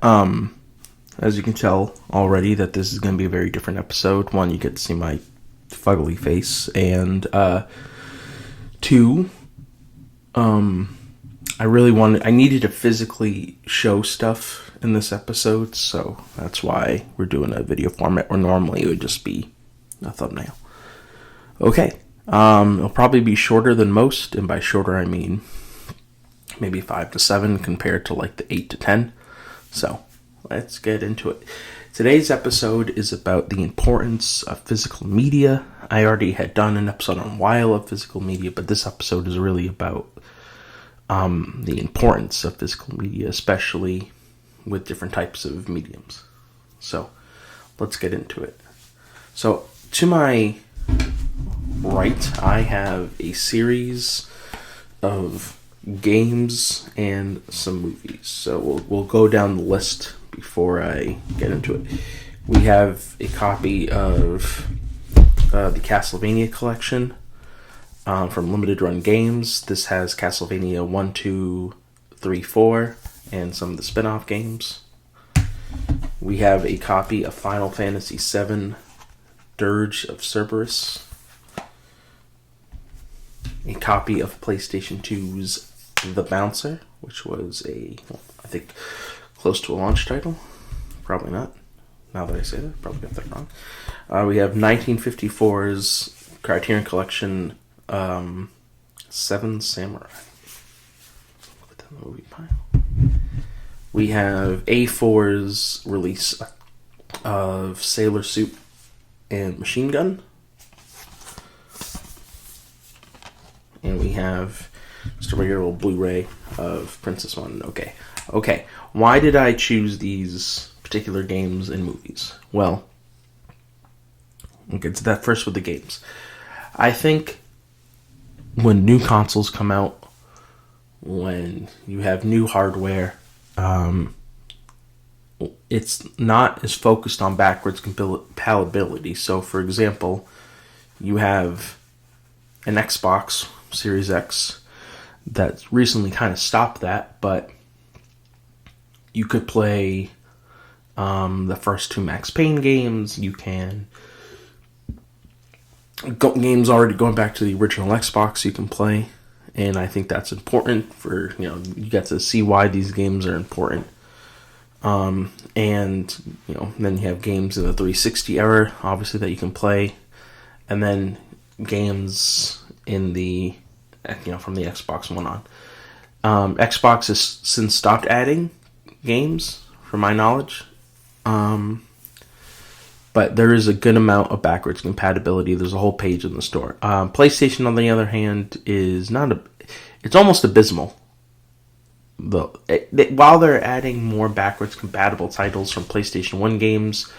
As you can tell already that this is going to be a very different episode. One, you get to see my fugly face, and two, I needed to physically show stuff in this episode, so that's why we're doing a video format where normally it would just be a thumbnail. Okay, it'll probably be shorter than most, and by shorter I mean maybe 5 to 7 compared to like the 8 to 10. So let's get into it. Today's episode is about the importance of physical media. I already had done an episode on why I love physical media, but this episode is really about the importance of physical media, especially with different types of mediums. So let's get into it. So to my right, I have a series of games and some movies. So we'll go down the list before I get into it. We have a copy of the Castlevania collection from Limited Run Games. This has Castlevania 1, 2, 3, 4, and some of the spin-off games. We have a copy of Final Fantasy VII Dirge of Cerberus. A copy of PlayStation 2's The Bouncer, which was I think, close to a launch title. Probably not. Now that I say that, probably got that wrong. We have 1954's Criterion Collection, Seven Samurai. Put that in the movie pile. We have A4's release of Sailor Suit and Machine Gun. And we have just a regular old Blu-ray of Princess Mononoke. Okay, why did I choose these particular games and movies? Well, we'll get to that first with the games. I think when new consoles come out, when you have new hardware, it's not as focused on backwards compatibility. So, for example, you have an Xbox Series X that's recently kind of stopped that, but you could play the first two Max Payne games. You can games already going back to the original Xbox you can play, and I think that's important for, you get to see why these games are important. And then you have games in the 360 era, obviously, that you can play, and then games in the from the Xbox One on. Xbox has since stopped adding games, from my knowledge. But there is a good amount of backwards compatibility. There's a whole page in the store. PlayStation, on the other hand, is it's almost abysmal. While they're adding more backwards compatible titles from PlayStation 1 games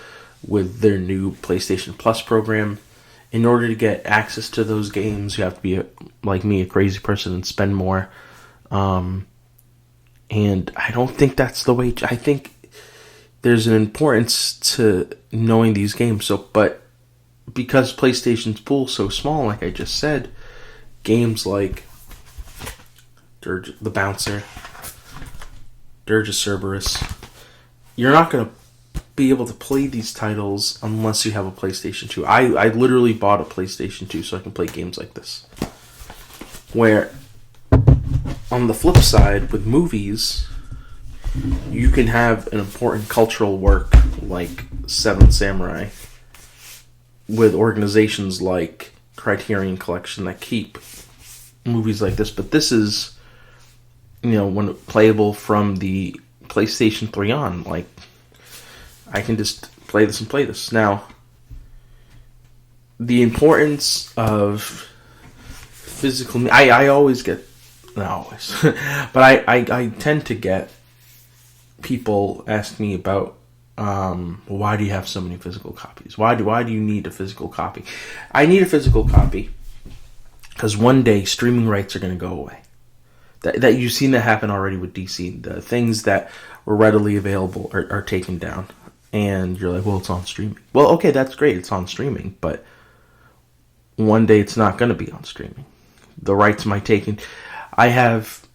with their new PlayStation Plus program, in order to get access to those games, you have to be, like me, a crazy person and spend more. And I don't think that's the way. I think there's an importance to knowing these games. But because PlayStation's pool is so small, like I just said, games like Dirge, The Bouncer, Dirge of Cerberus, you're not going to be able to play these titles unless you have a PlayStation 2. I literally bought a PlayStation 2 so I can play games like this. Where, on the flip side, with movies, you can have an important cultural work like Seven Samurai with organizations like Criterion Collection that keep movies like this. But this is, when playable from the PlayStation 3 on, like, I can just play this and play this. Now, the importance of physical... I always get... Not always. But I tend to get people ask me about, why do you have so many physical copies? Why do you need a physical copy? I need a physical copy because one day streaming rights are going to go away. That you've seen that happen already with DC. The things that were readily available are taken down. And you're like, well, it's on streaming. Well, okay, that's great. It's on streaming. But one day it's not going to be on streaming. The rights might take in. I have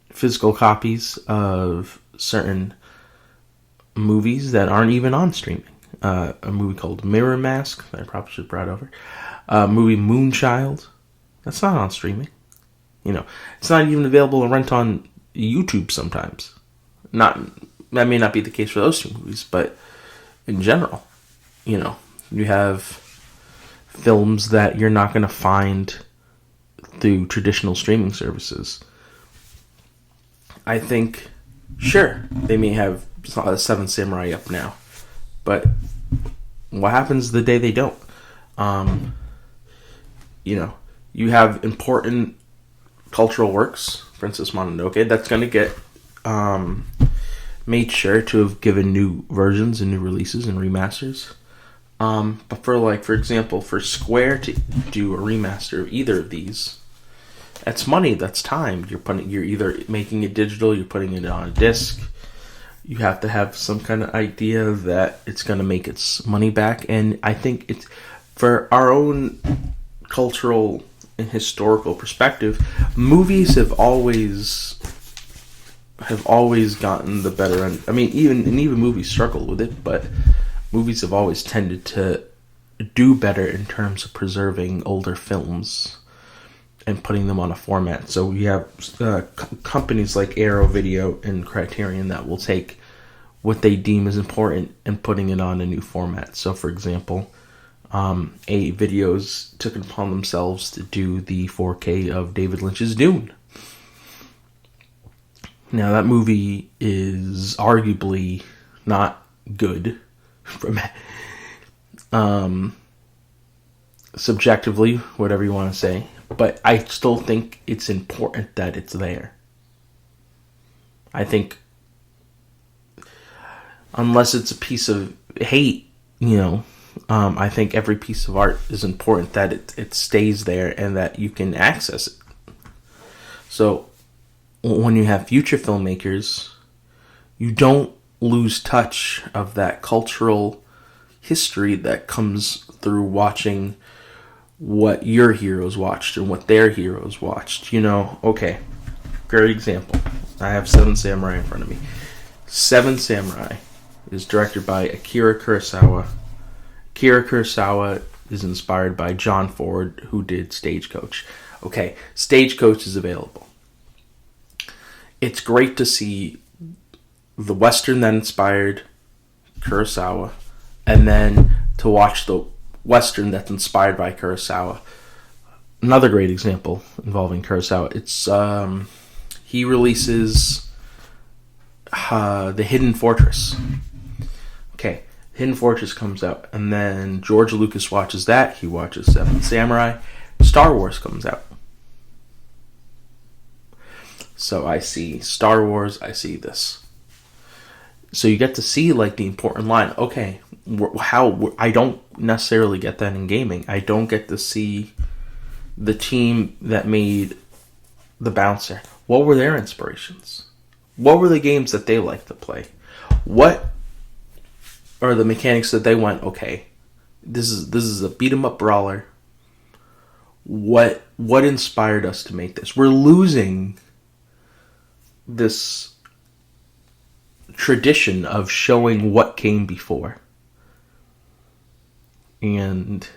physical copies of certain movies that aren't even on streaming. A movie called Mirror Mask that I probably should have brought over. A movie Moonchild, that's not on streaming. It's not even available to rent on YouTube sometimes. That may not be the case for those two movies, but in general, you have films that you're not going to find through traditional streaming services. I think, sure, they may have Seven Samurai up now, but what happens the day they don't? You have important cultural works, Princess Mononoke, that's going to get made sure to have given new versions and new releases and remasters. But for example, for Square to do a remaster of either of these, that's money, that's time. You're either making it digital, you're putting it on a disc. You have to have some kind of idea that it's going to make its money back. And I think it's, for our own cultural and historical perspective, movies have always gotten the better end. I mean, even movies struggle with it, but movies have always tended to do better in terms of preserving older films and putting them on a format. So you have companies like Arrow Video and Criterion that will take what they deem as important and putting it on a new format. So, for example, A Videos took it upon themselves to do the 4K of David Lynch's Dune. Now, that movie is arguably not good from subjectively, whatever you want to say, but I still think it's important that it's there. I think unless it's a piece of hate, I think every piece of art is important that it stays there and that you can access it. So when you have future filmmakers, you don't lose touch of that cultural history that comes through watching what your heroes watched and what their heroes watched. Okay, great example. I have Seven Samurai in front of me. Seven Samurai is directed by Akira Kurosawa. Akira Kurosawa is inspired by John Ford, who did Stagecoach. Okay, Stagecoach is available. It's great to see the Western that inspired Kurosawa, and then to watch the Western that's inspired by Kurosawa. Another great example involving Kurosawa. It's he releases The Hidden Fortress. Okay, Hidden Fortress comes out, and then George Lucas watches that. He watches Seven Samurai. Star Wars comes out. So I see Star Wars, I see this. So you get to see the important line. Okay, how I don't necessarily get that in gaming. I don't get to see the team that made the Bouncer. What were their inspirations? What were the games that they liked to play? What are the mechanics that they went, okay, this is a beat 'em up brawler. What inspired us to make this? We're losing this tradition of showing what came before. And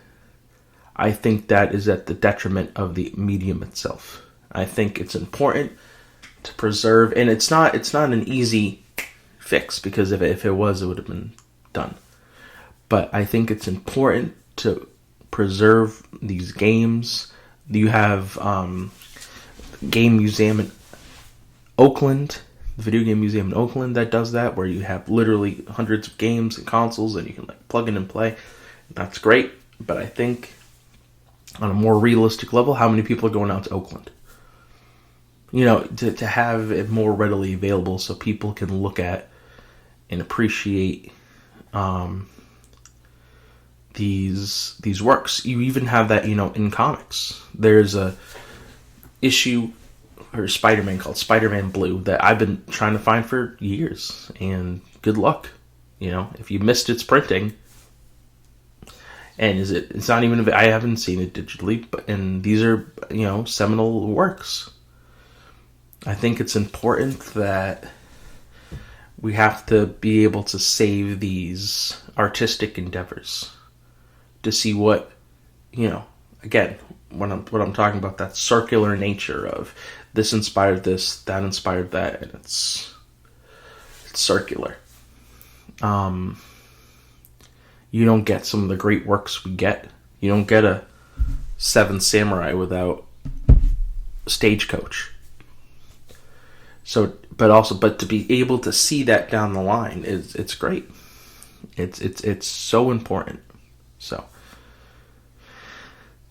I think that is at the detriment of the medium itself. I think it's important to preserve, and it's not an easy fix, because if it was, it would have been done. But I think it's important to preserve these games. You have Game Museum in Oakland, the Video Game Museum in Oakland that does that, where you have literally hundreds of games and consoles and you can plug in and play. That's great, but I think on a more realistic level, how many people are going out to Oakland? To have it more readily available so people can look at and appreciate these works. You even have that, in comics. There's a issue or Spider-Man called Spider-Man Blue that I've been trying to find for years, and good luck. If you missed its printing, and it's not even, I haven't seen it digitally, and these are, seminal works. I think it's important that we have to be able to save these artistic endeavors to see what, again, what I'm talking about, that circular nature of this inspired this, that inspired that, and it's circular. You don't get some of the great works we get. You don't get a Seven Samurai without Stagecoach. So, but to be able to see that down the line it's great. It's so important. So,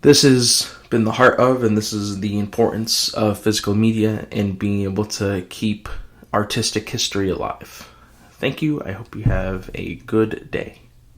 this has been the heart of, and this is the importance of physical media and being able to keep artistic history alive. Thank you. I hope you have a good day.